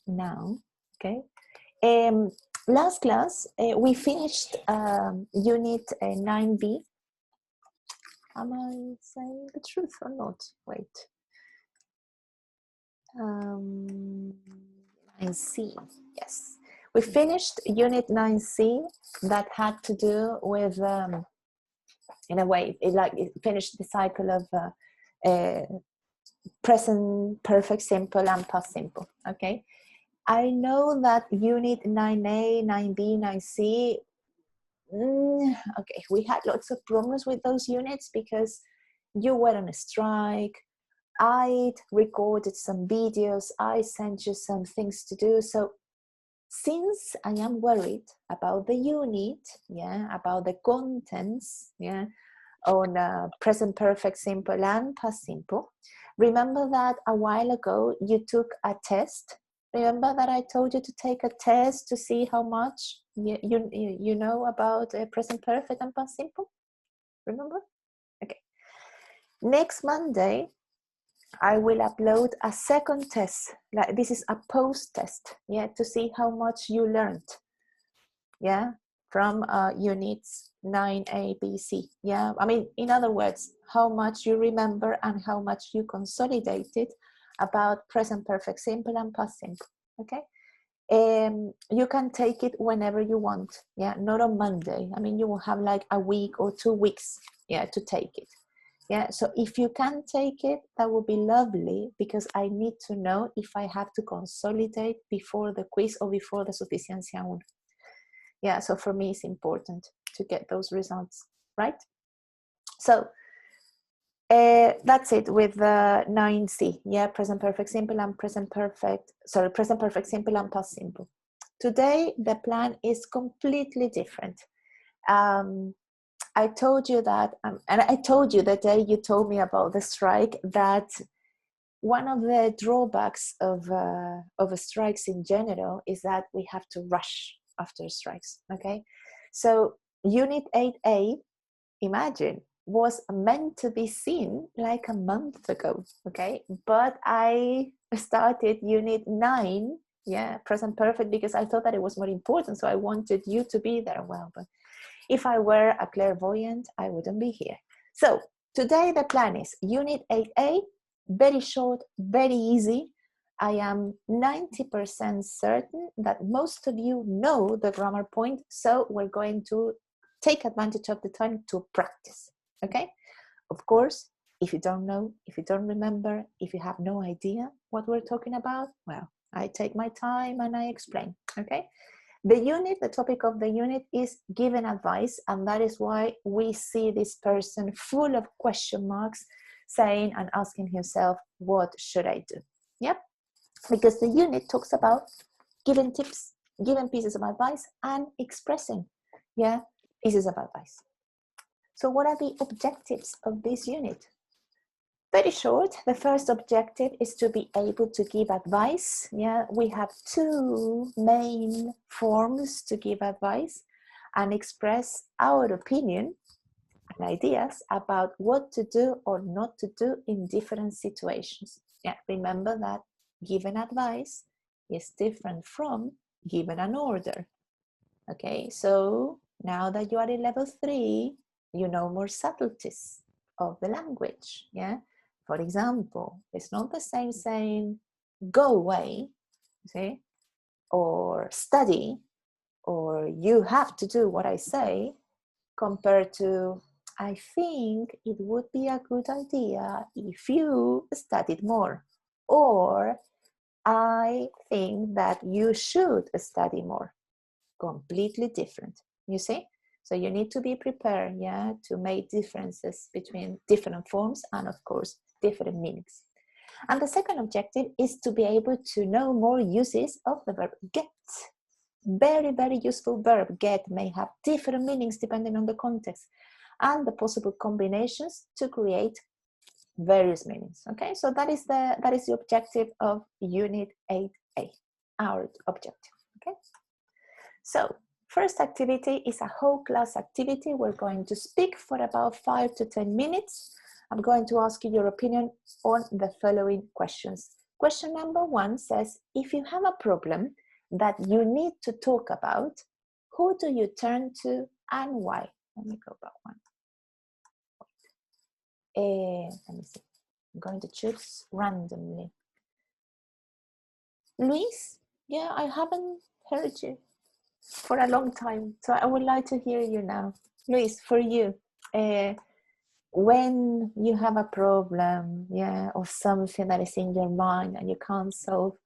now. Okay. Last class, we finished unit 9B. Am I saying the truth or not? Wait. 9C, yes. We finished unit 9C that had to do with, in a way, it finished the cycle of present perfect simple and past simple, okay? I know that unit 9A, 9B, 9C, okay, we had lots of problems with those units because you were on a strike. I recorded some videos, I sent you some things to do. So since I am worried about the unit, about the contents, on present perfect simple and past simple, remember that a while ago you took a test. Remember that I told you to take a test to see how much you know about present perfect and past simple? Remember? Okay. Next Monday, I will upload a second test. Like this is a post test, to see how much you learned, from units 9A, B, C. I mean, in other words, how much you remember and how much you consolidated about present perfect simple and past simple. Okay. You can take it whenever you want. Not on Monday. I mean, you will have like a week or 2 weeks, to take it. So if you can take it, that would be lovely, because I need to know if I have to consolidate before the quiz or before the Suficiencia 1. So for me, it's important to get those results, right? So that's it with the 9C, present perfect simple and present perfect simple and past simple. Today, the plan is completely different. I told you that, and I told you the day you told me about the strike, that one of the drawbacks of strikes in general is that we have to rush after strikes, okay? So Unit 8A, imagine, was meant to be seen like a month ago, okay? But I started Unit 9, present perfect, because I thought that it was more important, so I wanted you to be there. Well, but if I were a clairvoyant, I wouldn't be here. So today the plan is Unit 8A, very short, very easy. I am 90% certain that most of you know the grammar point, so we're going to take advantage of the time to practice, okay? Of course, if you don't know, if you don't remember, if you have no idea what we're talking about, well, I take my time and I explain, okay? The topic of the unit is given advice, and that is why we see this person full of question marks, saying and asking himself, what should I do? Because the unit talks about giving tips, giving pieces of advice, and expressing, pieces of advice. So what are the objectives of this unit? Very short. The first objective is to be able to give advice. We have 2 main forms to give advice and express our opinion and ideas about what to do or not to do in different situations. Remember that giving advice is different from giving an order. Okay, so now that you are in level 3, you know more subtleties of the language. For example, it's not the same saying go away, see, or study, or you have to do what I say, compared to I think it would be a good idea if you studied more, or I think that you should study more. Completely different, you see? So you need to be prepared, to make differences between different forms and, of course, different meanings. And the second objective is to be able to know more uses of the verb get. Very, very useful verb. Get may have different meanings depending on the context and the possible combinations to create various meanings. Okay, so that is the objective of Unit 8A, our objective. Okay. So, first activity is a whole class activity. We're going to speak for about 5 to 10 minutes. I'm going to ask you your opinion on the following questions. Question number 1 says, if you have a problem that you need to talk about, who do you turn to and why? Let me go back one. Let me see. I'm going to choose randomly. Luis, yeah, I haven't heard you for a long time, so I would like to hear you now. Luis, for you, when you have a problem, yeah, or something that is in your mind and you can't solve,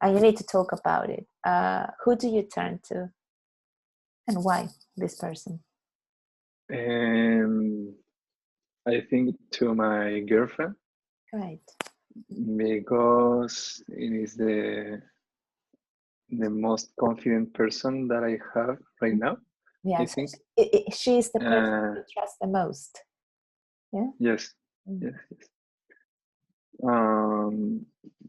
and you need to talk about it, who do you turn to, and why this person? I think to my girlfriend. Right. Because it is the most confident person that I have right now. Yeah, I so think she is the person you trust the most. Yeah. Yes. Yes. Yes.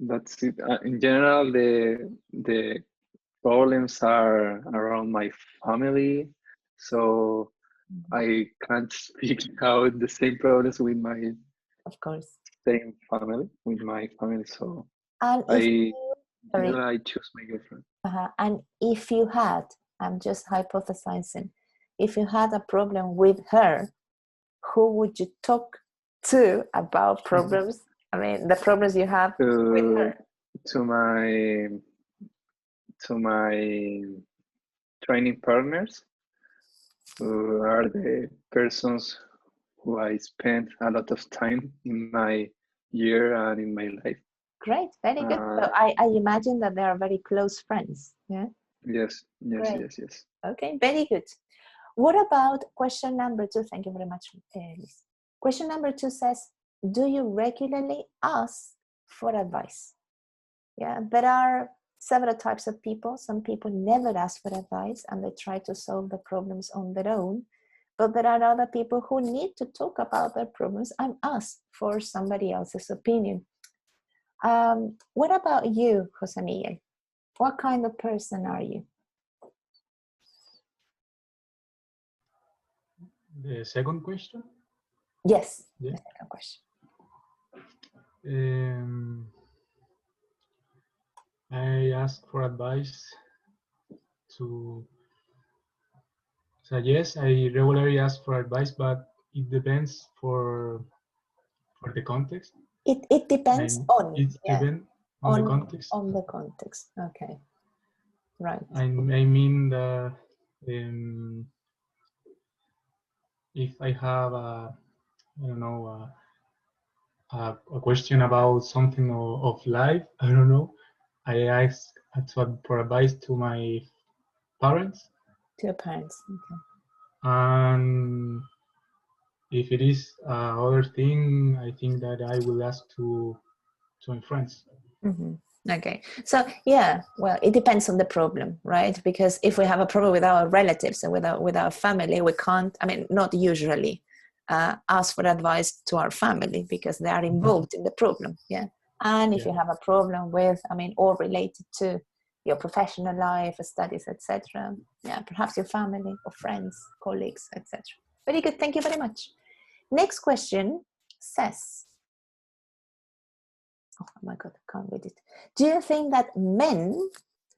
That's it. In general, the problems are around my family, so I can't speak out the same problems with my of course same family with my family. So and I choose my girlfriend. And if you had, I'm just hypothesizing, if you had a problem with her, who would you talk to about problems? I mean, the problems you have with her. To my training partners, who are the persons who I spent a lot of time in my year and in my life. Great, very good. So I imagine that they are very close friends. Yeah. Yes. Yes. Great. Yes. Yes. Okay, very good. What about question number 2? Thank you very much, Liz. Question number 2 says, do you regularly ask for advice? Yeah, there are several types of people. Some people never ask for advice and they try to solve the problems on their own. But there are other people who need to talk about their problems and ask for somebody else's opinion. What about you, Jose Miguel? What kind of person are you? The second question? Yes, yeah. The second question. I ask for advice to, so yes, I regularly ask for advice, but it depends for the context. It depends on the context. On the context, okay, right. I mean that if I have a, I don't know, a question about something of life, I don't know, I ask for advice to my parents. To your parents, okay. And if it is other thing, I think that I will ask to my friends. Mm-hmm. Okay, so yeah, well, it depends on the problem, right? Because if we have a problem with our relatives and with our family, we can't, I mean, not usually ask for advice to our family because they are involved in the problem, yeah. And if you have a problem with, I mean, or related to your professional life, studies, etc., yeah, perhaps your family or friends, colleagues, etc. Very good, thank you very much. Next question says, oh my God, I can't read it. Do you think that men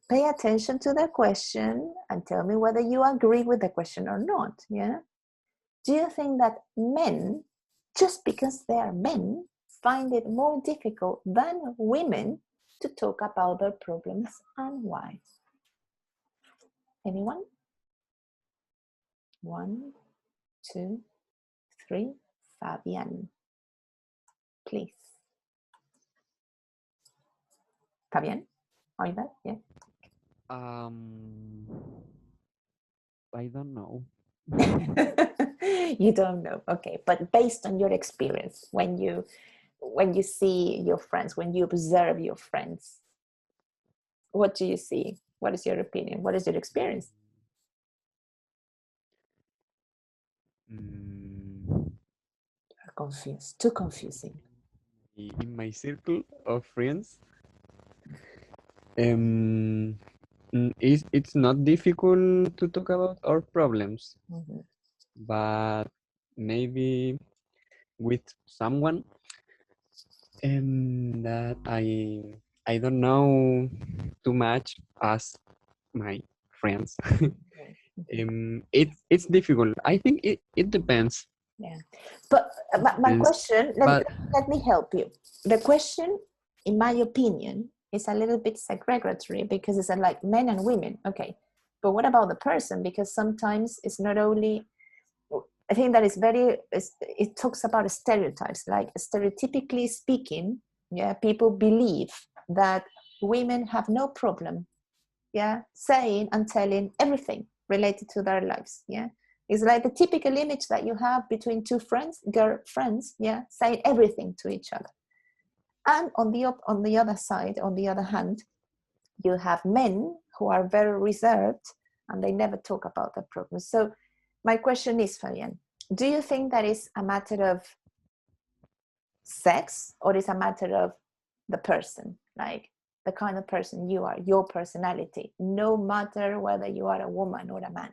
pay attention to the question and tell me whether you agree with the question or not? Yeah. Do you think that men, just because they are men, find it more difficult than women to talk about their problems and why? Anyone? 1, 2, 3. Fabian, please. Fabian, are you there? Yeah. I don't know. You don't know, okay, but based on your experience, when you see your friends, when you observe your friends, what do you see? What is your opinion? What is your experience? Confused, too confusing. In my circle of friends, it's not difficult to talk about our problems, but maybe with someone that I I don't know too much as my friends. It's difficult. I think it depends. Yeah, but my Depends. question, But let me help you. The question, in my opinion, is a little bit segregatory because it's like men and women. Okay, but what about the person? Because sometimes it's not only, I think that is very, it talks about stereotypes, like stereotypically speaking, yeah, people believe that women have no problem, yeah, saying and telling everything related to their lives, yeah. It's like the typical image that you have between two girlfriends, yeah, saying everything to each other. And on the other side, on the other hand, you have men who are very reserved and they never talk about their problems. So my question is, Fabian, do you think that is a matter of sex or is a matter of the person, like the kind of person you are, your personality, no matter whether you are a woman or a man?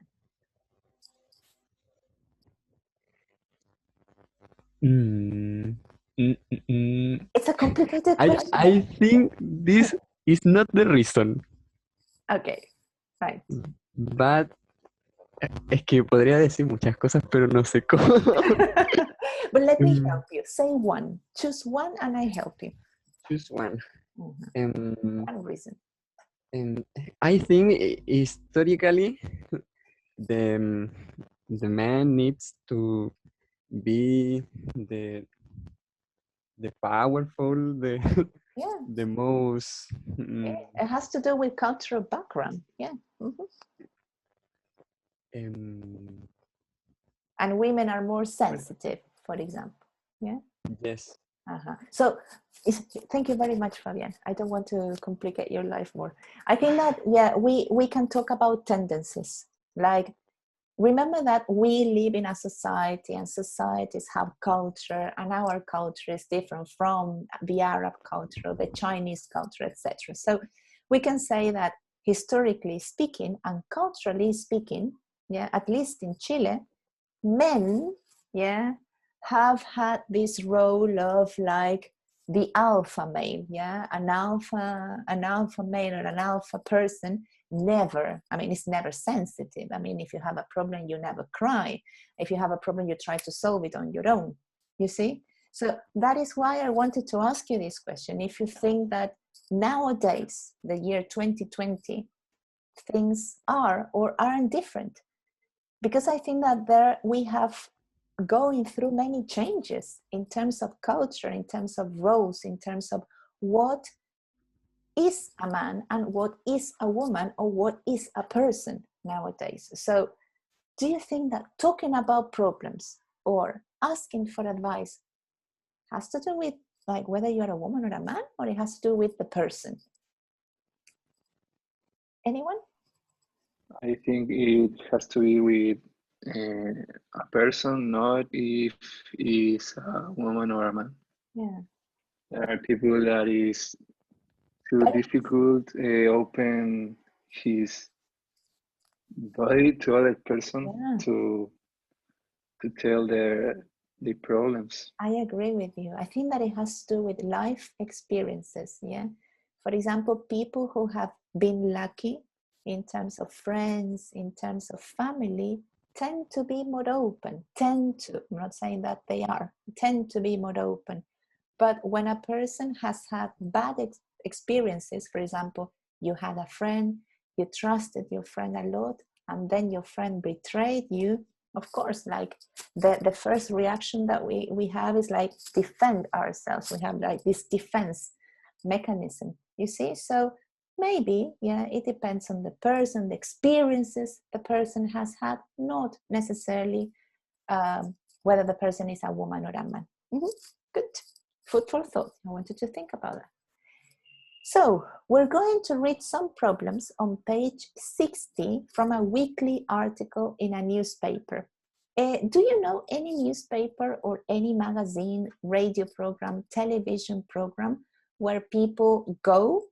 It's a complicated question. I think this is not the reason, Okay, right. but es que podría decir muchas cosas, pero no sé cómo. But let me help you. Say one. Choose one and I help you. Choose one. One reason. I think historically the man needs to be the powerful, Yeah. the most. It has to do with cultural background. Yeah. And women are more sensitive, for example. Yeah. Yes. So thank you very much, Fabian. I don't want to complicate your life more. I think that, yeah, we can talk about tendencies. Like, remember that we live in a society and societies have culture, and our culture is different from the Arab culture, the Chinese culture, etc. So we can say that historically speaking and culturally speaking, yeah, at least in Chile, men, yeah, have had this role of like the alpha male, yeah, an alpha male or an alpha person. Never, I mean, it's never sensitive. I mean, if you have a problem, you never cry. If you have a problem, you try to solve it on your own, you see. So that is why I wanted to ask you this question. If you think that nowadays, the year 2020, things are or aren't different, because I think that there we have going through many changes in terms of culture, in terms of roles, in terms of what is a man and what is a woman or what is a person nowadays. So do you think that talking about problems or asking for advice has to do with like whether you're a woman or a man, or it has to do with the person? Anyone? I think it has to be with a person, not if it's a woman or a man. Yeah. There are people that is too difficult open his body to other person to tell their problems. I agree with you. I think that it has to do with life experiences. Yeah. For example, people who have been lucky in terms of friends, in terms of family, tend to be more open. I'm not saying that they are, tend to be more open. But when a person has had bad experiences, for example, you had a friend, you trusted your friend a lot, and then your friend betrayed you, of course, like the first reaction that we have is like defend ourselves. We have like this defense mechanism, you see. So maybe, yeah, it depends on the person, the experiences the person has had, not necessarily whether the person is a woman or a man. Good. Food for thought. I wanted to think about that. So we're going to read some problems on page 60 from a weekly article in a newspaper. Do you know any newspaper or any magazine, radio program, television program where people go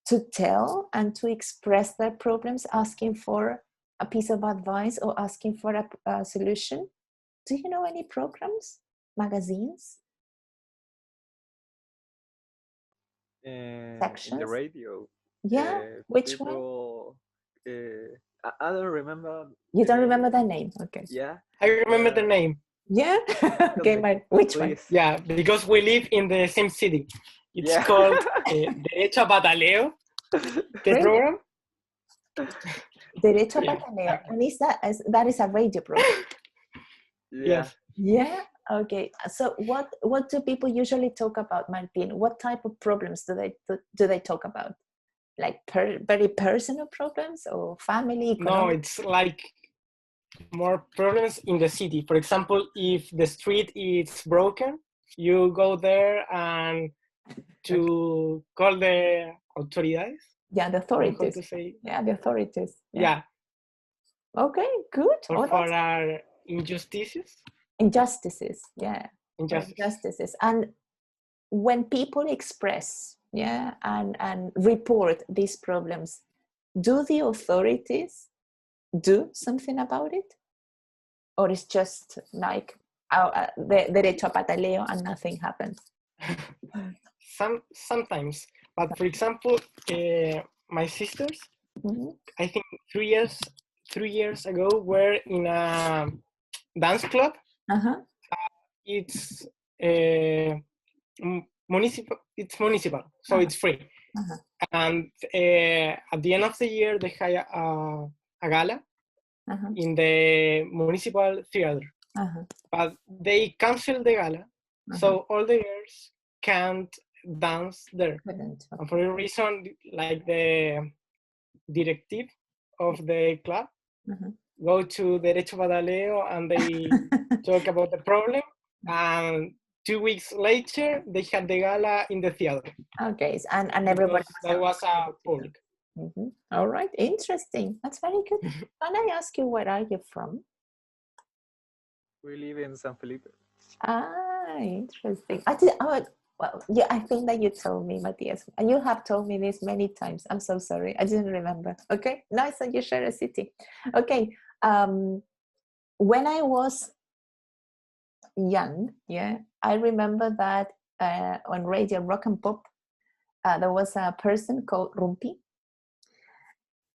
to tell and to express their problems, asking for a piece of advice or asking for a solution? Do you know any programs, magazines? in the sections? radio. Yeah, which one? People, I don't remember. You the don't name. remember the name? Okay. Yeah. I remember the name. Yeah. Okay, me, Mike. Which one? please. Yeah, because we live in the same city. It's Yeah. called Derecho a Pataleo, the Really? program. Derecho a Yeah. Pataleo. And that is a radio program? Yeah. Yes. Yeah. Okay. So what do people usually talk about, Martin? What type of problems do they talk about? Like very personal problems or family? No, Economic? it's like more problems in the city. For example, if the street is broken, you go there and to call the autoridades. Yeah, the I don't know how authorities. to say. Yeah, the authorities. Yeah. Okay, good. Or Oh, for that's our injustices. injustices. Yeah. For Injustice. injustices. And when people express, yeah, and report these problems, do the authorities do something about it? Or it's just like the derecho a pataleo and nothing happens? Sometimes, but for example, my sisters, Mhm. I think 3 years ago, were in a dance club. Uh-huh. It's municipal. It's municipal, so Uh-huh. it's free. Uh-huh. And at the end of the year, they had a gala Uh-huh. in the municipal theater, Uh-huh. but they canceled the gala, Uh-huh. so all the girls can't dance there. Couldn't. And for a reason, like the directive of the club Uh-huh. go to Derecho Pataleo and they talk about the problem. And 2 weeks later, they had the gala in the theater. Okay, and everybody Because that was a public. Mm-hmm. All right, interesting. That's very good. Can I ask you, where are you from? We live in San Felipe. Ah, interesting. Well, yeah, I think that you told me, Matthias, and you have told me this many times. I'm so sorry. I didn't remember. Okay, nice that you share a city. Okay, when I was young, yeah, I remember that on Radio Rock and Pop, there was a person called Rumpi.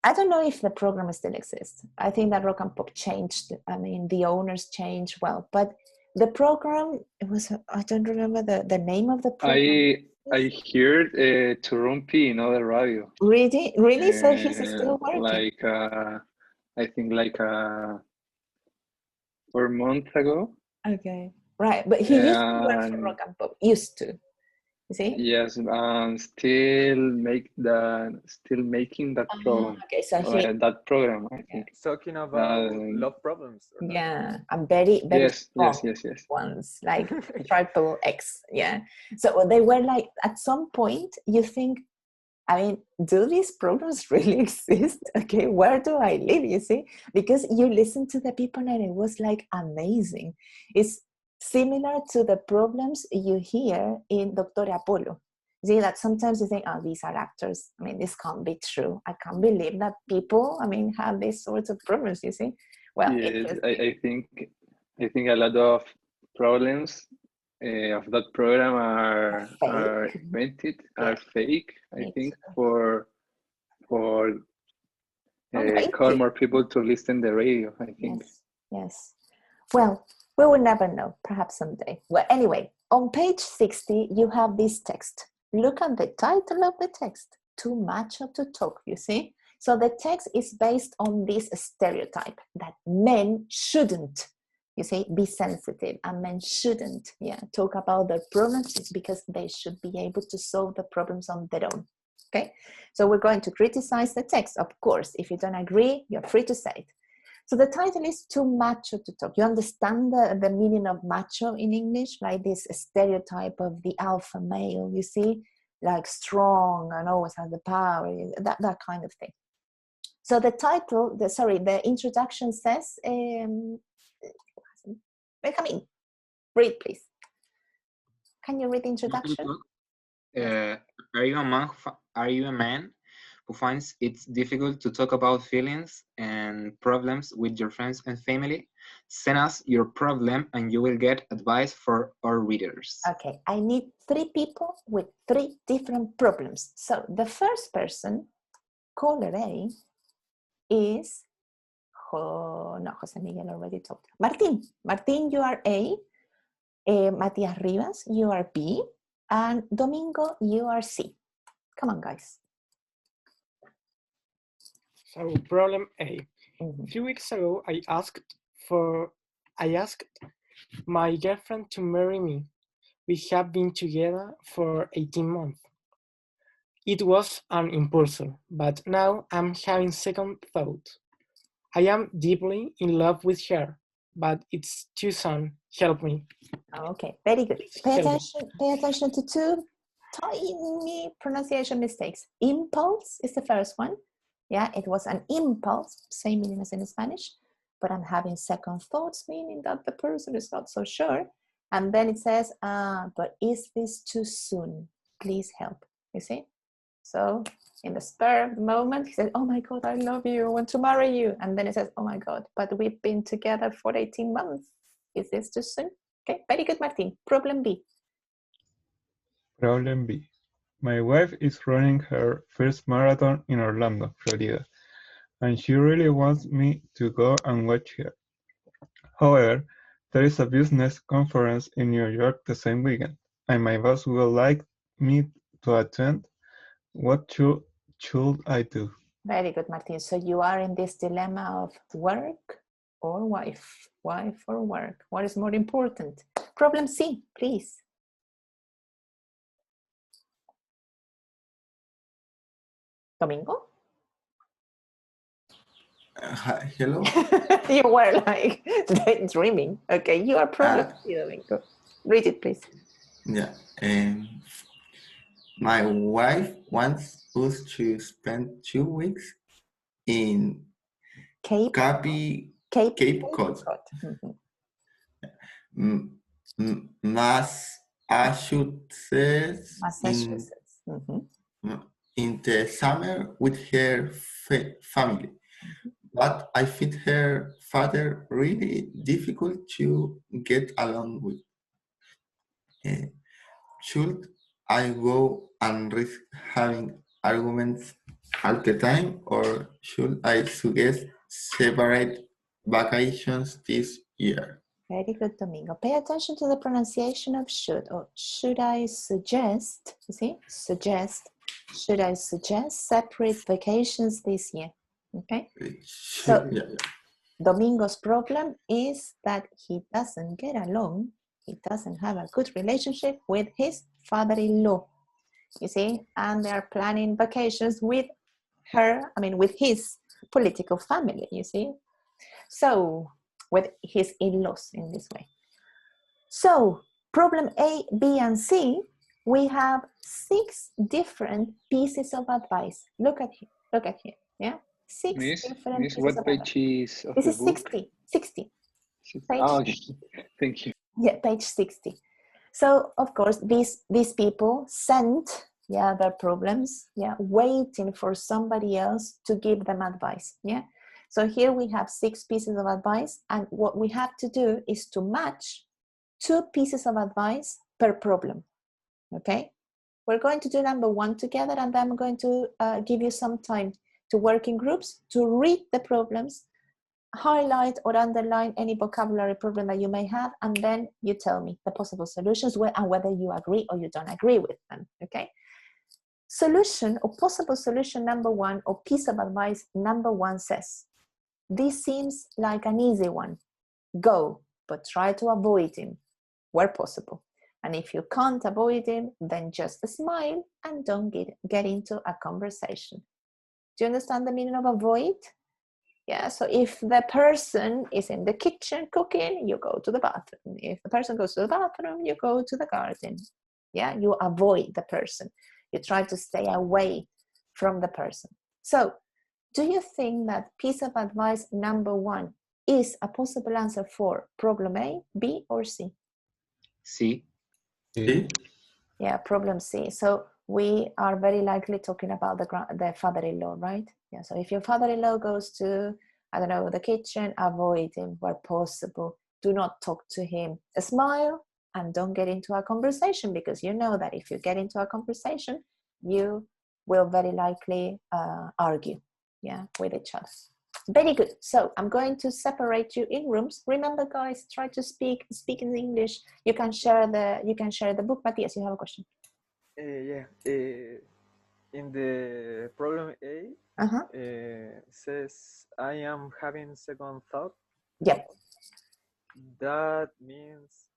I don't know if the program still exists. I think that Rock and Pop changed. I mean, the owners changed, well, but the program, it was, I don't remember the name of the program. I heard Turumpi in other radio. Really? So he's still working? Like, I think like 4 months ago. Okay, right. But he used to work for Rock and Pop, used to. You see? Yes, still making that program. Okay, so that program, I think. Talking about love problems. Yeah, I'm very yes, strong ones, like triple X. Yeah. So they were like, at some point, you think, I mean, do these programs really exist? Okay, where do I live? You see, because you listen to the people and it was like amazing. It's similar to the problems you hear in Dr. Apollo. See, that sometimes you think, oh, these are actors. I mean, this can't be true. I can't believe that people, I mean, have these sorts of problems, you see. Well, yes, I think a lot of problems of that program are invented, are fake, I think, for call more people to listen the radio, I think. Yes. Well, we will never know, perhaps someday. Well, anyway, on page 60, you have this text. Look at the title of the text, Too Macho to Talk, you see? So the text is based on this stereotype that men shouldn't, you see, be sensitive, and men shouldn't, talk about their problems because they should be able to solve the problems on their own. Okay, so we're going to criticize the text, of course. If you don't agree, you're free to say it. So the title is Too Macho to Talk. You understand the meaning of macho in English, like this stereotype of the alpha male, you see, like strong and always has the power, that kind of thing. So the title, the introduction says, Benjamin, read please. Can you read the introduction? Are you a man who finds it's difficult to talk about feelings and problems with your friends and family, send us your problem and you will get advice for our readers. Okay, I need 3 people with 3 different problems. So the first person, caller A, is, no, Jose Miguel already talked. Martin, you are A. Matias Rivas, you are B. And Domingo, you are C. Come on, guys. So problem A. Mm-hmm. 3 weeks ago, I asked my girlfriend to marry me. We have been together for 18 months. It was an impulse, but now I'm having second thought. I am deeply in love with her, but it's too soon. Help me. Okay, very good. Pay Help me. attention to 2 tiny pronunciation mistakes. Impulse is the first one. Yeah, it was an impulse, same meaning as in Spanish, but I'm having second thoughts, meaning that the person is not so sure. And then it says, but is this too soon? Please help. You see? So in the spur of the moment, he said, oh my God, I love you, I want to marry you. And then it says, oh my God, but we've been together for 18 months. Is this too soon? Okay, very good, Martin. Problem B. Problem B. My wife is running her first marathon in Orlando, Florida, and she really wants me to go and watch her. However, there is a business conference in New York the same weekend, and my boss would like me to attend. What should I do? Very good, Martin. So you are in this dilemma of work or wife or work. What is more important? Problem C, please. Domingo? Hello? You were like dreaming. Okay, you are problem C, Domingo. Read it, please. Yeah. My wife wants us to spend 2 weeks in Cape Cod. Mhm. Massachusetts. Massachusetts. In the summer with her family. But I find her father really difficult to get along with. Should I go and risk having arguments all the time, or should I suggest separate vacations this year? Very good, Domingo. Pay attention to the pronunciation of should. Or should I suggest, you see, suggest, should I suggest separate vacations this year? Okay. So Domingo's problem is that he doesn't get along. He doesn't have a good relationship with his father-in-law, you see, and they're planning vacations with with his political family, you see. So with his in-laws in this way. So problem A, B, and C, we have 6 different pieces of advice. Look at here, yeah? 6 different pieces what of page advice. is of This the is book? 60. Page oh, thank you. Yeah, page 60. So of course these people sent their problems, waiting for somebody else to give them advice. So here we have 6 pieces of advice, and what we have to do is to match 2 pieces of advice per problem. Okay, we're going to do number 1 together, and I'm going to give you some time to work in groups to read the problems, highlight or underline any vocabulary problem that you may have, and then you tell me the possible solutions and whether you agree or you don't agree with them. Okay, solution or possible solution number 1, or piece of advice number 1 says, this seems like an easy one. Go, but try to avoid him where possible. And if you can't avoid him, then just smile and don't get into a conversation. Do you understand the meaning of avoid? Yeah, so if the person is in the kitchen cooking, you go to the bathroom. If the person goes to the bathroom, you go to the garden. Yeah, you avoid the person. You try to stay away from the person. So, do you think that piece of advice number 1 is a possible answer for problem A, B, or C? C. C. Yeah, problem C. So we are very likely talking about the father-in-law, right? Yeah. So if your father-in-law goes to, I don't know, the kitchen, avoid him where possible. Do not talk to him. Smile and don't get into a conversation, because you know that if you get into a conversation, you will very likely argue, yeah, with each other. Very good. So I'm going to separate you in rooms. Remember, guys, try to speak in English. You can share the book. Matthias, you have a question? Yeah. In the problem A, says I am having second thought. Yep. That means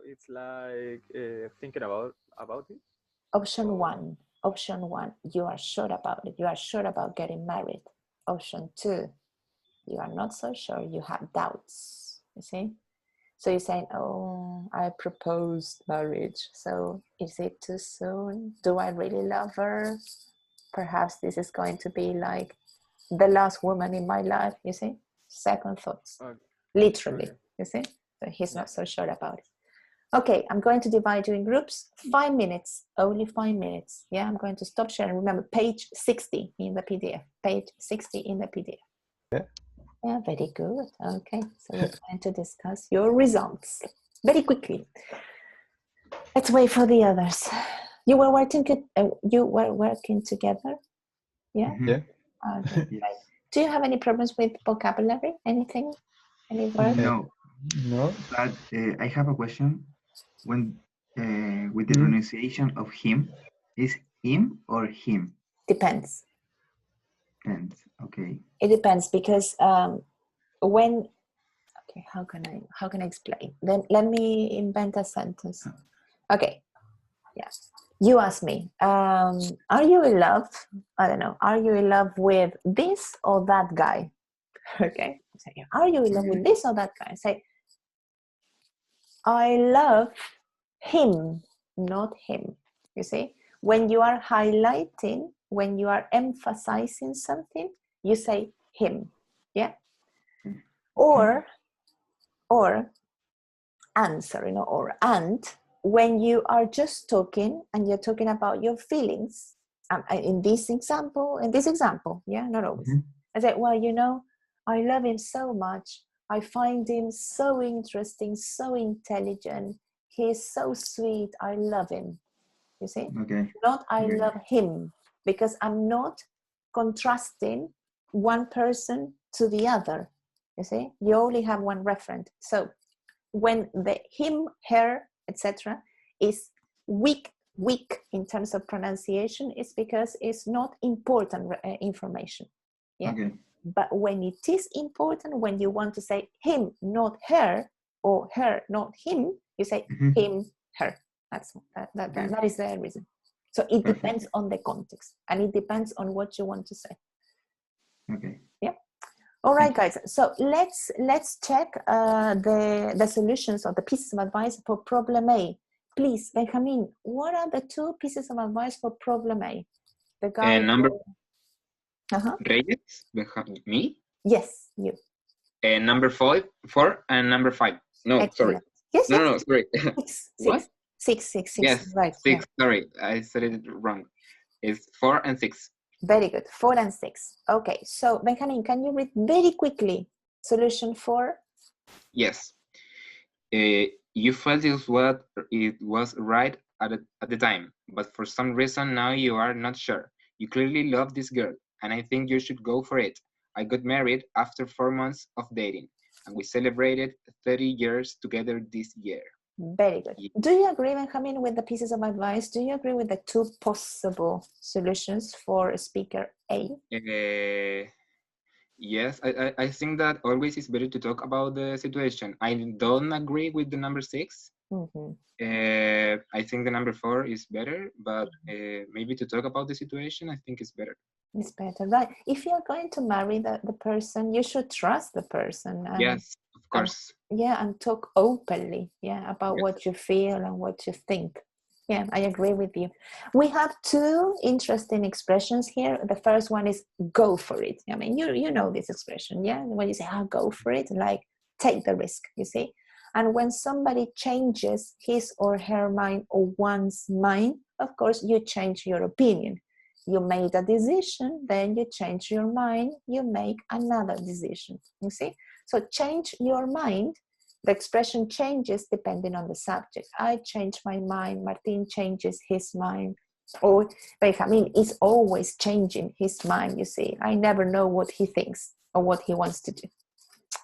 it's like thinking about it. Option one, you are sure about it. You are sure about getting married. Option two, you are not so sure. You have doubts. You see? So you're saying, oh, I proposed marriage. So is it too soon? Do I really love her? Perhaps this is going to be like the last woman in my life, you see? Second thoughts, literally, you see? So he's not so sure about it. Okay, I'm going to divide you in groups. 5 minutes, only 5 minutes. Yeah, I'm going to stop sharing. Remember, page 60 in the PDF. Page 60 in the PDF. Yeah, very good. Okay, so we're going to discuss your results very quickly. Let's wait for the others. You were working together? Yeah? Yeah. Okay, right. Do you have any problems with vocabulary? Anything? Any word? No. But I have a question. When with the pronunciation of him, is him or him? Depends. Depends. Okay. It depends, because when, okay, how can I explain? Then let me invent a sentence. Okay, yeah. You ask me, are you in love? I don't know. Are you in love with this or that guy? Okay. So, are you in love with this or that guy? Say, I love him, not him. You see, when you are highlighting, when you are emphasizing something, you say him. Yeah. Or when you are just talking and you're talking about your feelings, in this example, yeah, not always. I say, well, you know, I love him so much. I find him so interesting, so intelligent. He's so sweet. I love him. You see? Okay. Not I love him, because I'm not contrasting one person to the other. You see? You only have one referent. So when the him, her, etc. is weak in terms of pronunciation, it's because it's not important information. Yeah. Okay. But when it is important, when you want to say him, not her, or her, not him, you say him, her. That is the reason. So it depends on the context, and it depends on what you want to say. Okay. Yeah. All right, guys. So let's check the solutions or the pieces of advice for problem A. Please, Benjamin, what are the 2 pieces of advice for problem A? The guy. Number. Reyes, me? Yes, you. Number 4 and number 5. No, Excellent. sorry. Yes, no, sorry. What? Six. Yes, right. 6. Yeah. Sorry, I said it wrong. It's 4 and 6. Very good. 4 and 6. Okay. So Benjamin, can you read very quickly solution 4? Yes. You felt it was right at the time, but for some reason now you are not sure. You clearly love this girl, and I think you should go for it. I got married after 4 months of dating, and we celebrated 30 years together this year. Very good. Do you agree, Benjamin, with the pieces of advice? Do you agree with the 2 possible solutions for speaker A? Yes, I think that always it's better to talk about the situation. I don't agree with the number 6. I think the number 4 is better, but maybe to talk about the situation, I think it's better. It's better, right? If you're going to marry the person, you should trust the person. And, yes, of course. And talk openly, about what you feel and what you think. Yeah, I agree with you. We have 2 interesting expressions here. The first one is go for it. I mean, you know this expression, yeah? When you say, go for it, like take the risk, you see? And when somebody changes his or her mind or one's mind, of course, you change your opinion. You made a decision, then you change your mind, you make another decision. You see? So change your mind. The expression changes depending on the subject. I change my mind, Martin changes his mind, or Benjamin is always changing his mind, you see. I never know what he thinks or what he wants to do.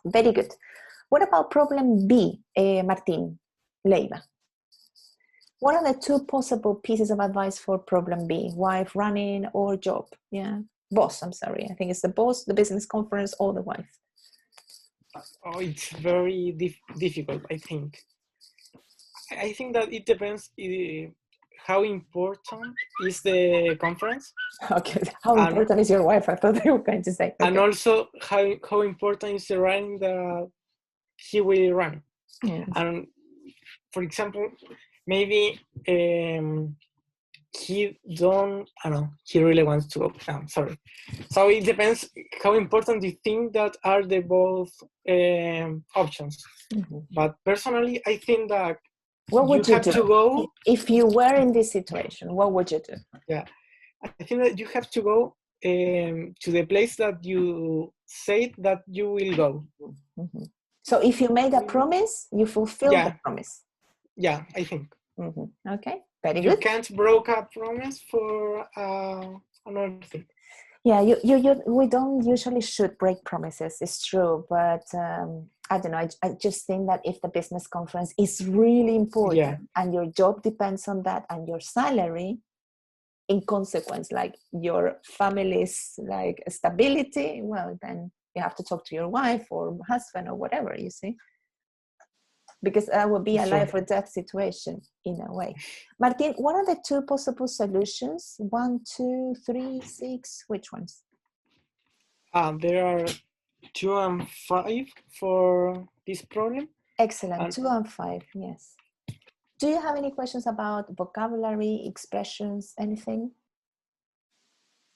Very good. What about problem B, Martin, Leiva? What are the two possible pieces of advice for problem B? Wife, running, or job? Yeah, boss, I'm sorry. I think it's the boss, the business conference, or the wife. Oh, it's very difficult, I think. I think that it depends how important is the conference. Okay, how important is your wife? I thought you were going to say. Okay. And also how important is the running that he will run. Yes. And for example, maybe he don't, I don't know, he really wants to go. Sorry. So it depends how important you think that are the both options. Mm-hmm. But personally, I think that what would you have do to go if you were in this situation? What would you do? Yeah, I think that you have to go to the place that you said that you will go. Mm-hmm. So if you made a promise, you fulfill the promise. Yeah, I think. Mm-hmm. Okay, very you good. You can't break a promise for another thing. Yeah, we don't usually should break promises, it's true, but I don't know, I just think that if the business conference is really important and your job depends on that and your salary, in consequence, like your family's like stability, well, then you have to talk to your wife or husband or whatever, you see. Because that would be a life or death situation in a way. Martin, what are the two possible solutions? 1, 2, 3, 6, which ones? There are 2 and 5 for this problem. Excellent, 2 and 5, yes. Do you have any questions about vocabulary, expressions, anything?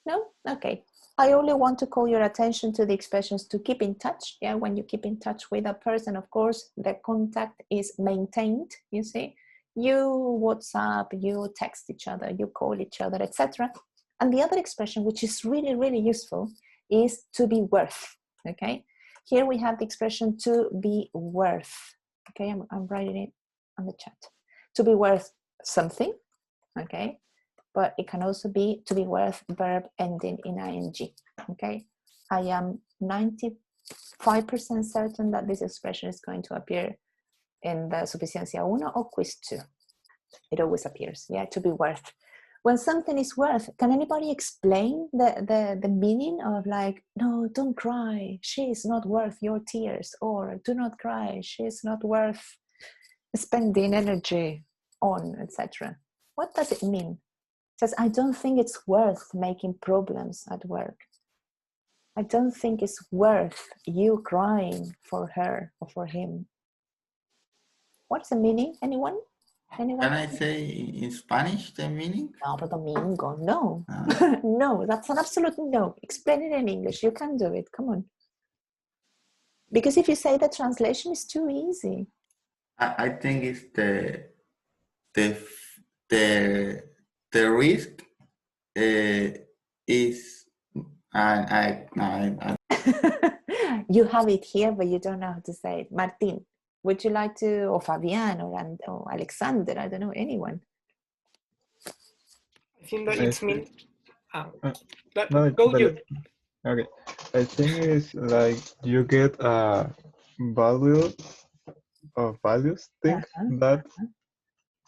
No? Okay. I only want to call your attention to the expressions to keep in touch. Yeah, when you keep in touch with a person, of course, the contact is maintained, you see. You WhatsApp, you text each other, you call each other, etc. And the other expression, which is really, really useful, is to be worth, okay? Here we have the expression to be worth. Okay, I'm writing it on the chat. To be worth something, okay? But it can also be to be worth verb ending in ing, okay? I am 95% certain that this expression is going to appear in the Suficiencia 1 or Quiz 2. It always appears, yeah, to be worth. When something is worth, can anybody explain the meaning of like, no, don't cry, she is not worth your tears, or do not cry, she is not worth spending energy on, etc. What does it mean? It says, I don't think it's worth making problems at work. I don't think it's worth you crying for her or for him. What's the meaning? Anyone? Can I say in Spanish the meaning? No, but Domingo, no. No, that's an absolute no. Explain it in English. You can do it. Come on. Because if you say the translation is too easy. I think it's the risk is You have it here, but you don't know how to say it. Martin, would you like to, or Fabian, or Alexander, I don't know, anyone? I think that it's mean. No, go you. Okay, I think it's like you get a value of values thing that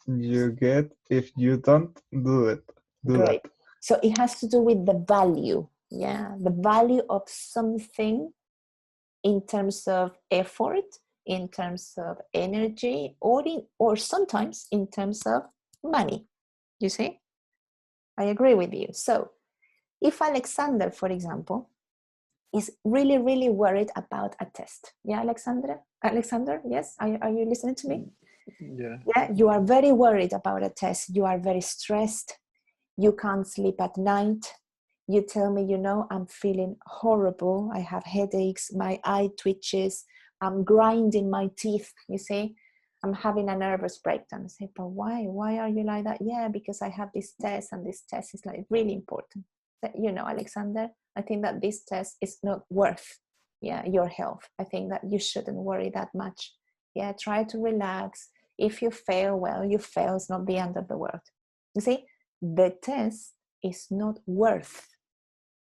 you get if you don't do it. Great. So it has to do with the value, yeah, the value of something in terms of effort, in terms of energy, or sometimes in terms of money. You see? I agree with you. So if Alexander, for example, is really, really worried about a test. Yeah, Alexander, yes? Are you listening to me? Yeah. Yeah, you are very worried about a test. You are very stressed. You can't sleep at night. You tell me, I'm feeling horrible. I have headaches. My eye twitches. I'm grinding my teeth, you see, I'm having a nervous breakdown. I say, but why? Why are you like that? Yeah, because I have this test, and this test is like really important. That, you know, Alexander, I think that this test is not worth, yeah, your health. I think that you shouldn't worry that much. Yeah, try to relax. If you fail, well, you fail. It's not the end of the world. You see, the test is not worth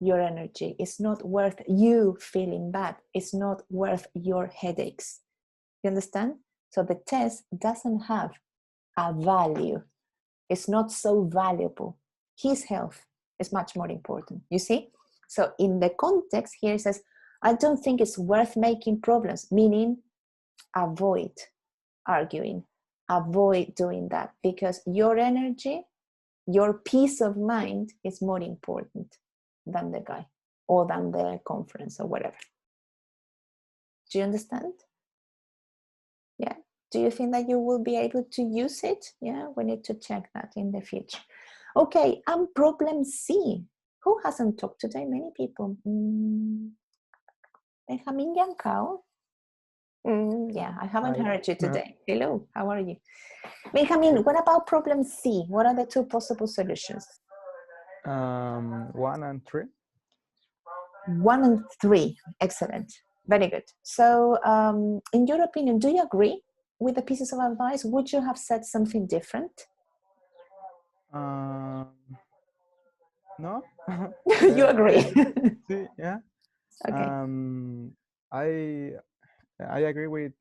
your energy. It's not worth you feeling bad. It's not worth your headaches. You understand? So the test doesn't have a value. It's not so valuable. His health is much more important. You see? So in the context here, it says, I don't think it's worth making problems, meaning avoid arguing, avoid doing that, because your energy, your peace of mind is more important than the guy or than the conference or whatever. Do you understand? Yeah. Do you think that you will be able to use it? Yeah, we need to check that in the future. Okay, and problem C. Who hasn't talked today? Many people. Benjamin Yankao. Yeah, I haven't heard you today. Hello, how are you? Benjamin, what about problem C? What are the two possible solutions? 1 and 3. 1 and 3. Excellent. Very good. So, in your opinion, do you agree with the pieces of advice? Would you have said something different? No. You agree? See, yeah. Okay. I agree with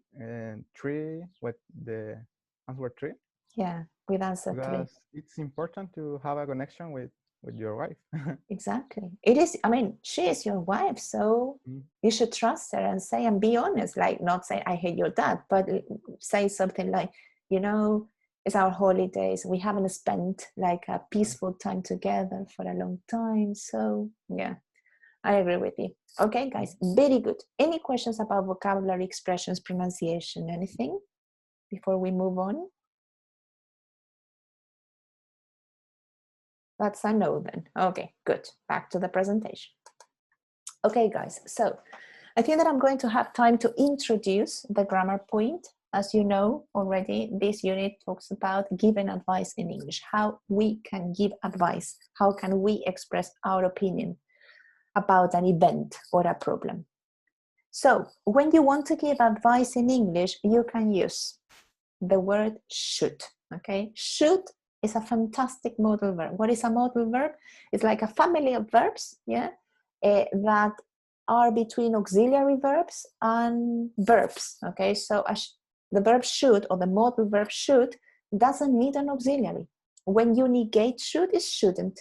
3, with the answer 3. Yeah, with answer 3. Because it's important to have a connection with your wife. Exactly. It is, I mean, she is your wife, so you should trust her and say and be honest, like not say, I hate your dad, but say something like, you know, it's our holidays. We haven't spent like a peaceful time together for a long time. So yeah, I agree with you. Okay, guys, very good. Any questions about vocabulary, expressions, pronunciation, anything before we move on? That's a no then. Okay, good. Back to the presentation. Okay, guys, so I think that I'm going to have time to introduce the grammar point. As you know already, this unit talks about giving advice in English, how we can give advice, how can we express our opinion about an event or a problem. So when you want to give advice in English, you can use the word should, okay? Should is a fantastic modal verb. What is a modal verb? It's like a family of verbs, yeah, that are between auxiliary verbs and verbs, okay? So the verb should, or the modal verb should, doesn't need an auxiliary. When you negate should, it shouldn't.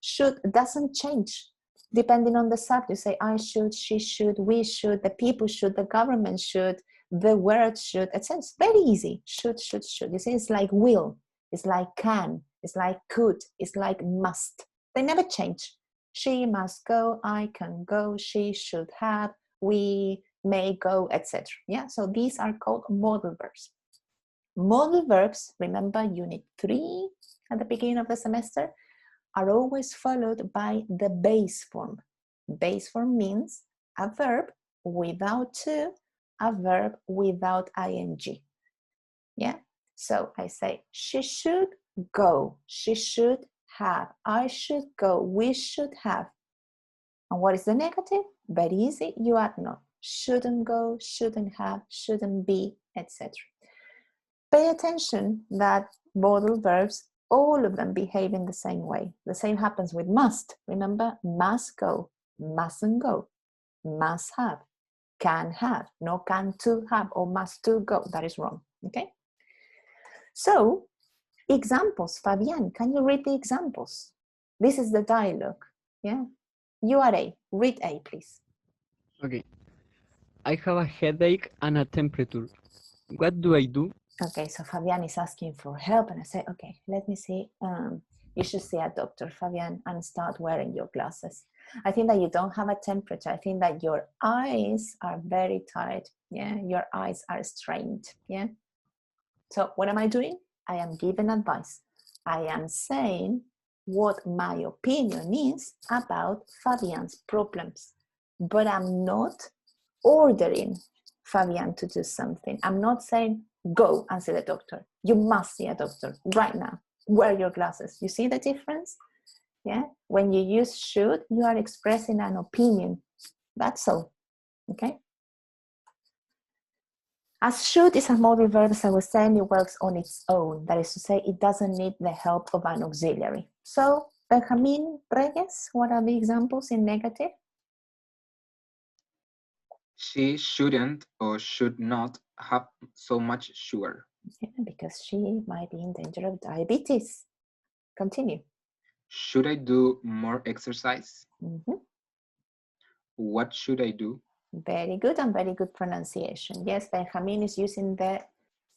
Should doesn't change depending on the subject. You say I should, she should, we should, the people should, the government should, the word should, etc. It's very easy. Should, should, should. You see, it's like will, it's like can, it's like could, it's like must. They never change. She must go, I can go, she should have, we may go, etc. Yeah, so these are called modal verbs. Modal verbs, remember unit 3 at the beginning of the semester, are always followed by the base form. Base form means a verb without to, a verb without ing. Yeah, so I say she should go, she should have, I should go, we should have. And what is the negative? Very easy, you add not. Shouldn't go, shouldn't have, shouldn't be, etc. Pay attention that modal verbs, all of them behave in the same way. The same happens with must. Remember, must go, mustn't go, must have, can have, no can to have, or must to go. That is wrong, okay? So, examples. Fabian, can you read the examples? This is the dialogue, yeah? You are A. Read A, please. Okay. I have a headache and a temperature. What do I do? Okay, so Fabian is asking for help, and I say, okay, let me see. You should see a doctor, Fabian, and start wearing your glasses. I think that you don't have a temperature. I think that your eyes are very tired. Yeah, your eyes are strained. Yeah. So what am I doing? I am giving advice. I am saying what my opinion is about Fabian's problems, but I'm not ordering Fabian to do something. I'm not saying go and see the doctor. You must see a doctor right now. Wear your glasses. You see the difference? Yeah. When you use should, you are expressing an opinion. That's all. Okay. As should is a modal verb, as I was saying, it works on its own. That is to say, it doesn't need the help of an auxiliary. So, Benjamin Reyes, what are the examples in negative? She shouldn't or should not have so much sugar. Yeah, because she might be in danger of diabetes. Continue. Should I do more exercise? Mm-hmm. What should I do? Very good and very good pronunciation. Yes, Benjamin is using the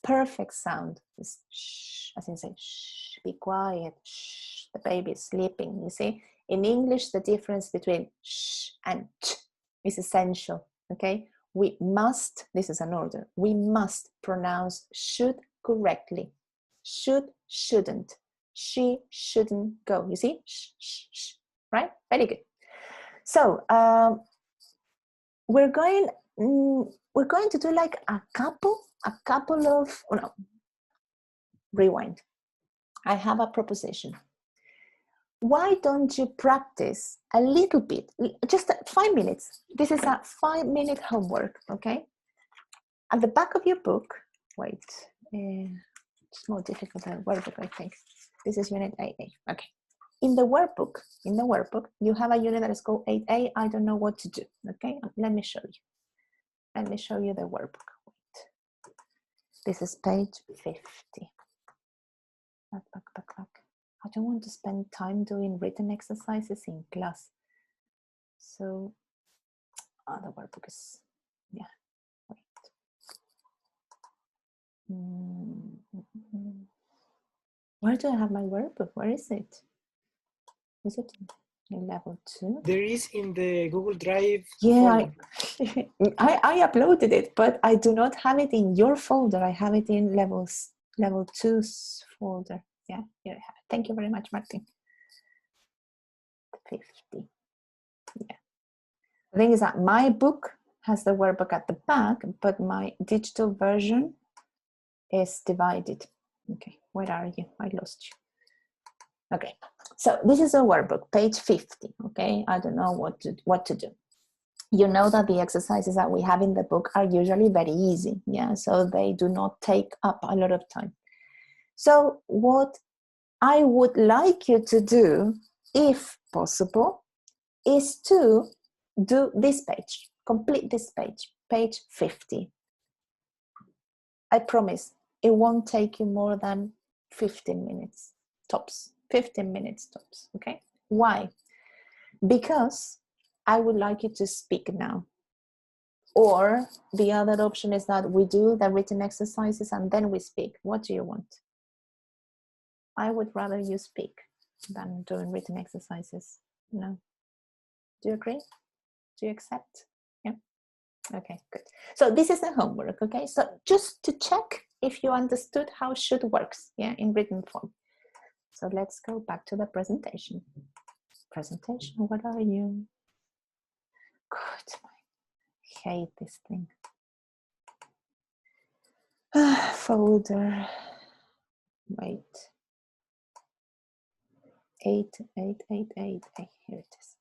perfect sound. It's shh, as in say, shh, be quiet, shh, the baby is sleeping. You see, in English, the difference between shh and ch is essential, okay? We must, this is an order, we must pronounce should correctly. Should, shouldn't. She shouldn't go. You see, shh, shh, shh, right? Very good. So, we're going to do like a couple of, oh no, rewind. I have a proposition. Why don't you practice a little bit, just 5 minutes. This is a 5-minute homework, okay? At the back of your book, wait, it's more difficult than workbook, I think. This is unit 8A, okay. In the workbook, you have a unit that is called 8A. I don't know what to do, okay? Let me show you. Let me show you the workbook. Wait. This is page 50. Back. I don't want to spend time doing written exercises in class. So, the workbook is, yeah, wait. Where do I have my workbook? Where is it? Is it in level 2? There is in the Google Drive. Yeah, I uploaded it, but I do not have it in your folder. I have it in level 2's folder. Yeah, here I have it. Thank you very much, Martin. 50. Yeah. The thing is that my book has the workbook at the back, but my digital version is divided. Okay, where are you? I lost you. Okay, so this is a workbook, page 50, okay? I don't know what to do. You know that the exercises that we have in the book are usually very easy, yeah? So they do not take up a lot of time. So what I would like you to do, if possible, is to do this page, complete this page, page 50. I promise it won't take you more than 15 minutes, tops. 15 minutes tops, okay? Why? Because I would like you to speak now. Or the other option is that we do the written exercises and then we speak. What do you want? I would rather you speak than doing written exercises. No? Do you agree? Do you accept? Yeah? Okay, good. So this is the homework, okay? So just to check if you understood how should works, yeah, in written form. So let's go back to the presentation. Presentation, what are you? Good. I hate this thing. Folder. Wait. 8888. Here it is.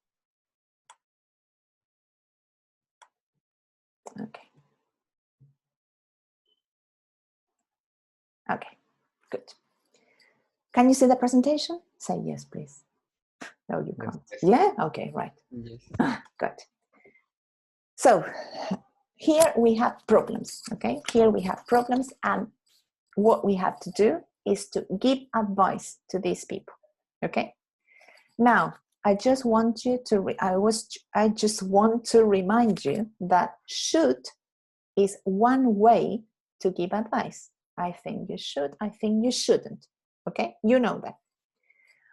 Okay. Okay, good. Can you see the presentation? Say yes, please. No, you can't. Yes. Yeah? Okay, right. Yes. Good. So here we have problems, okay? Here we have problems, and what we have to do is to give advice to these people, okay? Now, I just want you to, I just want to remind you that should is one way to give advice. I think you should, I think you shouldn't, okay? You know that.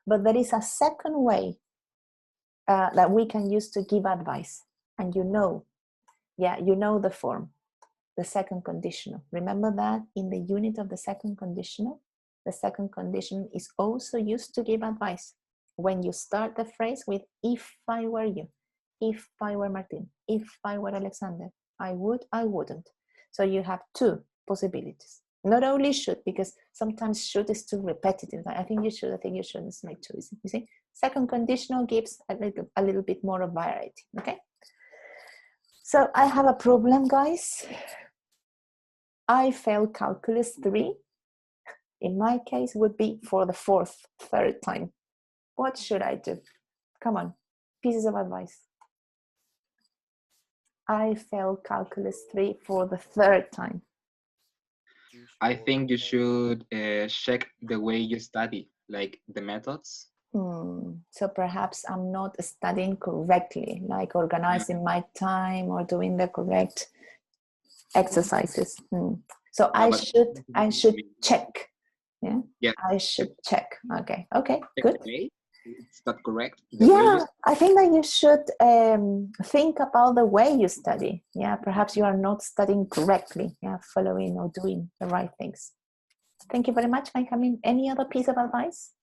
But there is a second way that we can use to give advice, and you know, yeah, you know the form, the second conditional. Remember that in the unit of the second conditional, the second condition is also used to give advice. When you start the phrase with, if I were you, if I were Martin, if I were Alexander, I would, I wouldn't. So you have two possibilities. Not only should, because sometimes should is too repetitive. I think you should, let's make two easy. You see? Second conditional gives a little bit more of variety, okay? So I have a problem, guys. I failed calculus 3. In my case, would be for the third time. What should I do? Come on, pieces of advice. I failed calculus 3 for the third time. I think you should check the way you study, like the methods. So perhaps I'm not studying correctly, like organizing my time or doing the correct exercises. So I should check. Yeah. Yeah. I should check. Okay. Good. It's not correct. I think that you should think about the way you study. Yeah, perhaps you are not studying correctly. Yeah, following or doing the right things. Thank you very much, Benjamin. Any other piece of advice?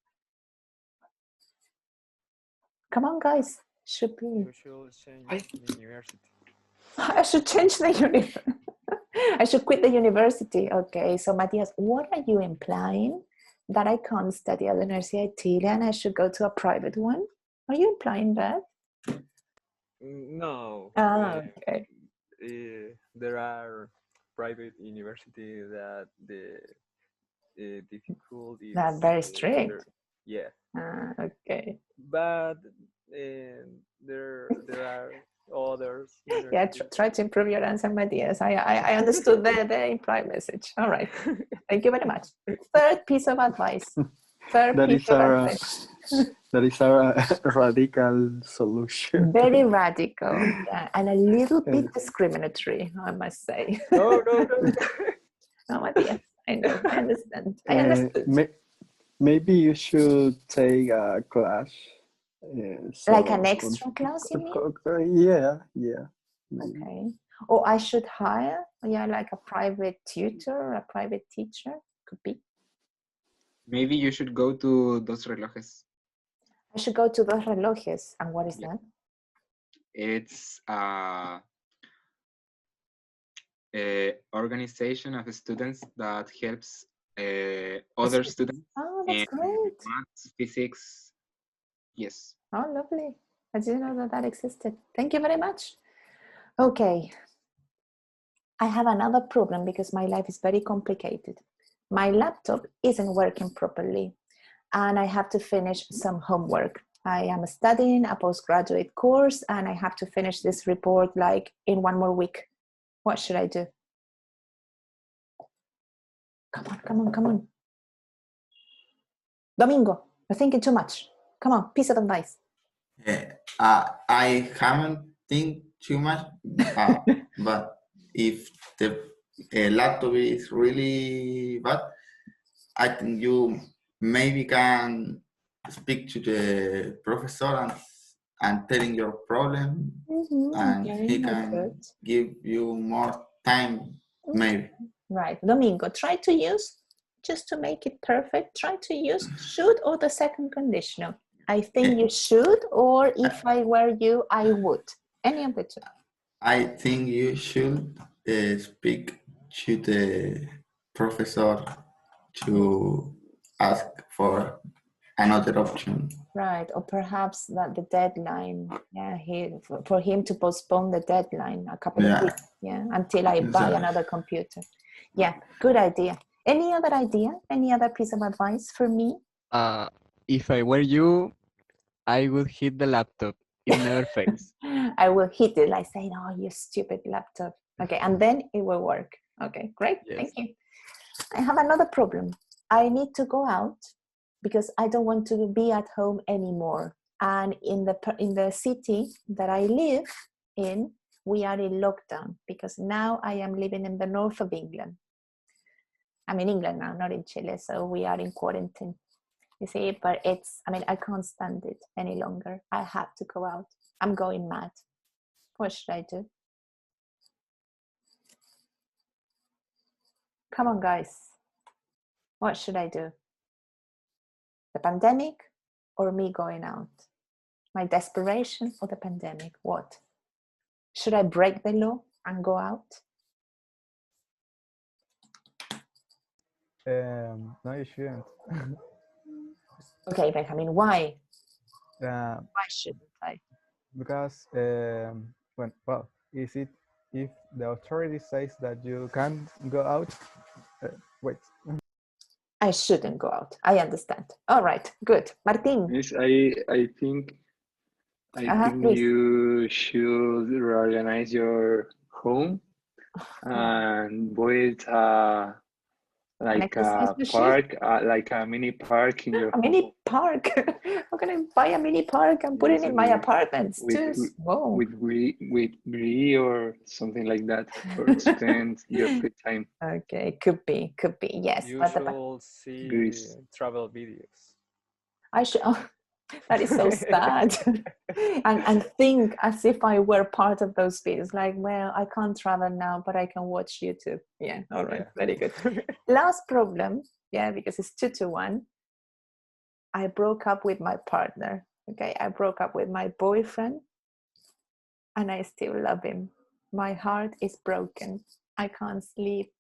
Come on, guys. Should be. You should change the university. I should change the university. I should quit the university. Okay, so Matthias, what are you implying? That I can't study at the Universidad de Chile and I should go to a private one? Are you implying that? No. Okay. There are private universities that the difficulty is... They're very strict. Yeah. Okay. But there are others. Yeah, try to improve your answer, Matthias. I understood the implied message. All right. Thank you very much. Third piece of advice. That is a radical solution. Very radical, yeah, and a little bit discriminatory, I must say. No. No, Matthias, I know, I understand. I understood. Maybe you should take a class. Like an extra class, you mean? Yeah. Maybe. Okay. Or I should hire, like a private tutor or a private teacher, could be. Maybe you should go to Dos Relojes. I should go to Dos Relojes. And what is that? It's a organization of students that helps other students. Oh, that's great. Maths, physics. Yes. Oh, lovely. I didn't know that existed. Thank you very much. Okay. I have another problem because my life is very complicated. My laptop isn't working properly and I have to finish some homework. I am studying a postgraduate course and I have to finish this report like in 1 more week. What should I do? Come on. Domingo, you're thinking too much. Come on, piece of advice. I haven't think too much, but if the laptop is really bad, I think you maybe can speak to the professor and telling your problem, and he can give you more time, maybe. Right, Domingo, try to use, just to make it perfect, try to use should or the second conditional. I think you should, or if I were you, I would. Any of the two. I think you should speak to the professor to ask for another option. Right, or perhaps that the deadline, for him to postpone the deadline a couple of weeks, until I buy another computer. Yeah, good idea. Any other idea? Any other piece of advice for me? If I were you, I would hit the laptop in their face. I will hit it like saying, "Oh, you stupid laptop." Okay, and then it will work. Okay, great. Yes. Thank you. I have another problem. I need to go out because I don't want to be at home anymore. And in the city that I live in, we are in lockdown because now I am living in the north of England. I'm in England now, not in Chile, so we are in quarantine. You see, but I can't stand it any longer. I have to go out. I'm going mad. What should I do? Come on, guys. What should I do? The pandemic or me going out? My desperation or the pandemic? What? Should I break the law and go out? No, you shouldn't. Okay, Benjamin, why? uh, Why shouldn't I? because well, is it if the authority says that you can't go out? Wait. I shouldn't go out. I understand. All right, good. Martin. Yes, I think Please. you should reorganize your home and build like a park, like a mini park in your A home. mini park? How can I buy a mini park and put it in my apartment? With Glee or something like that, or spend your free time. Okay, could be, yes. You but should see Greece. travel videos. I should. Oh, that is so sad. and think as if I were part of those videos. Like, well, I can't travel now, but I can watch YouTube. Yeah, all right, very good. Last problem, yeah, because it's 2-1. I broke up with my partner. Okay, I broke up with my boyfriend, and I still love him. My heart is broken. I can't sleep.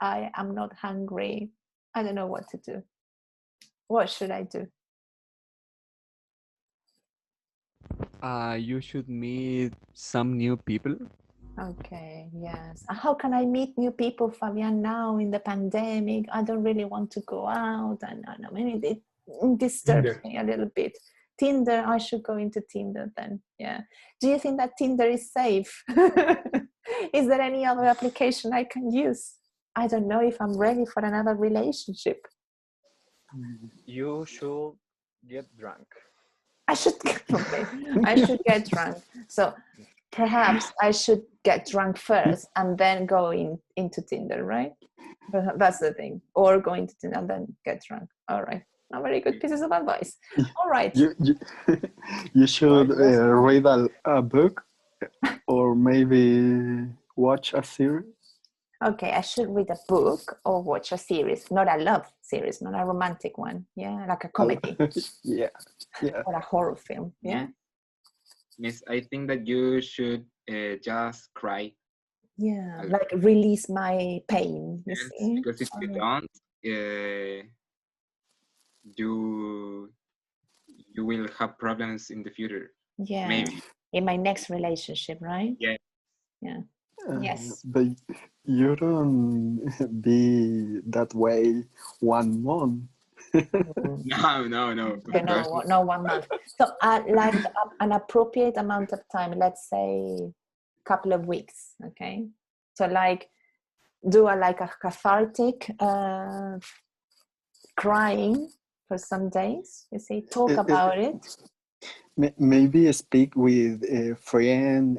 I am not hungry. I don't know what to do. What should I do? You should meet some new people. Okay, yes. How can I meet new people, Fabian, now in the pandemic? I don't really want to go out, and I mean, it disturbs me a little bit. Tinder, I should go into Tinder then. Yeah. Do you think that Tinder is safe? Is there any other application I can use? I don't know if I'm ready for another relationship. You should get drunk. I should get drunk. So perhaps I should get drunk first and then go into Tinder, right? But that's the thing. Or go into Tinder and then get drunk. All right. Not very good pieces of advice. All right. You should read a book or maybe watch a series. Okay, I should read a book or watch a series, not a love series, not a romantic one. Yeah, like a comedy. Yeah. Or a horror film. Yeah. Miss, I think that you should just cry. Yeah, like release my pain. You see? Because if you don't, you will have problems in the future. Yeah. Maybe. In my next relationship, right? Yeah. Yeah. Yes. But you don't be that way 1 month. No. Okay, no 1 month. So like an appropriate amount of time, let's say a couple of weeks, okay? So like do a cathartic crying for some days, you see, talk about it. Maybe speak with a friend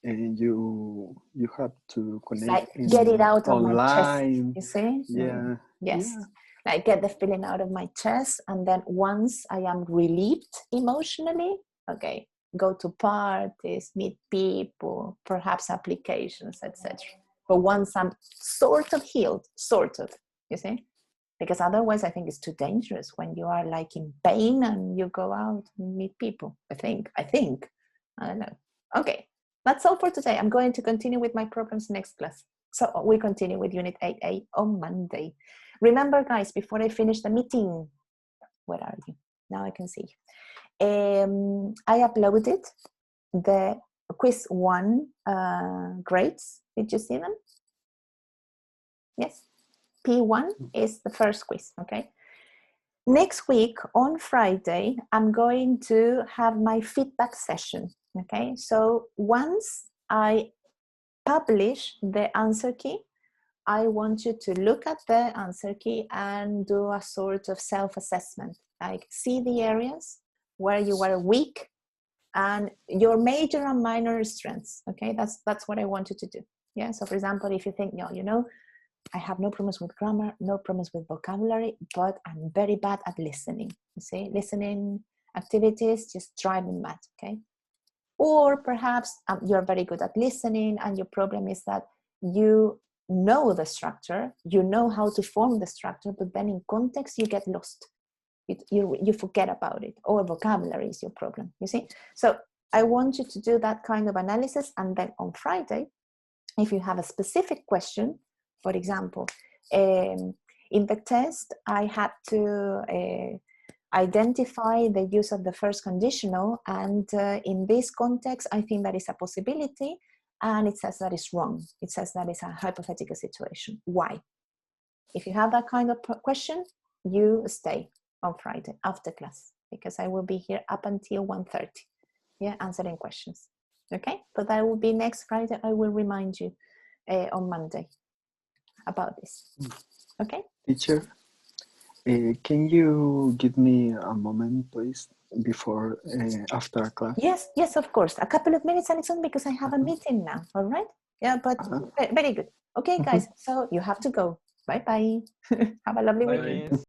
and you have to connect like get it out of online. my chest, you see? Yeah. Yes. Yeah. Like get the feeling out of my chest, and then once I am relieved emotionally, okay, go to parties, meet people, perhaps applications, etc. But once I'm sort of healed, you see? Because otherwise I think it's too dangerous when you are like in pain and you go out and meet people. I think. I don't know. Okay, that's all for today. I'm going to continue with my problems next class. So we continue with Unit 8A on Monday. Remember, guys, before I finish the meeting, where are you? Now I can see. I uploaded the quiz 1 grades. Did you see them? Yes. P1 is the first quiz, okay? Next week on Friday, I'm going to have my feedback session, okay? So once I publish the answer key, I want you to look at the answer key and do a sort of self-assessment, like see the areas where you were weak and your major and minor strengths, okay? That's what I want you to do, yeah? So for example, if you think, I have no problems with grammar, no problems with vocabulary, but I'm very bad at listening, you see? Listening activities just drive me mad, okay? Or perhaps you're very good at listening and your problem is that you know the structure, you know how to form the structure, but then in context you get lost. You forget about it, or vocabulary is your problem, you see? So I want you to do that kind of analysis, and then on Friday, if you have a specific question, for example, in the test, I had to identify the use of the first conditional, and in this context, I think that is a possibility, and it says that is wrong. It says that is a hypothetical situation. Why? If you have that kind of question, you stay on Friday after class, because I will be here up until 1:30, yeah, answering questions. Okay, but that will be next Friday. I will remind you on Monday about this. Okay. Teacher, can you give me a moment, please, before after class? Yes, yes, of course. A couple of minutes, Alison, because I have a meeting now. All right. Yeah, but very good. Okay, guys. So you have to go. Bye bye. Have a lovely weekend.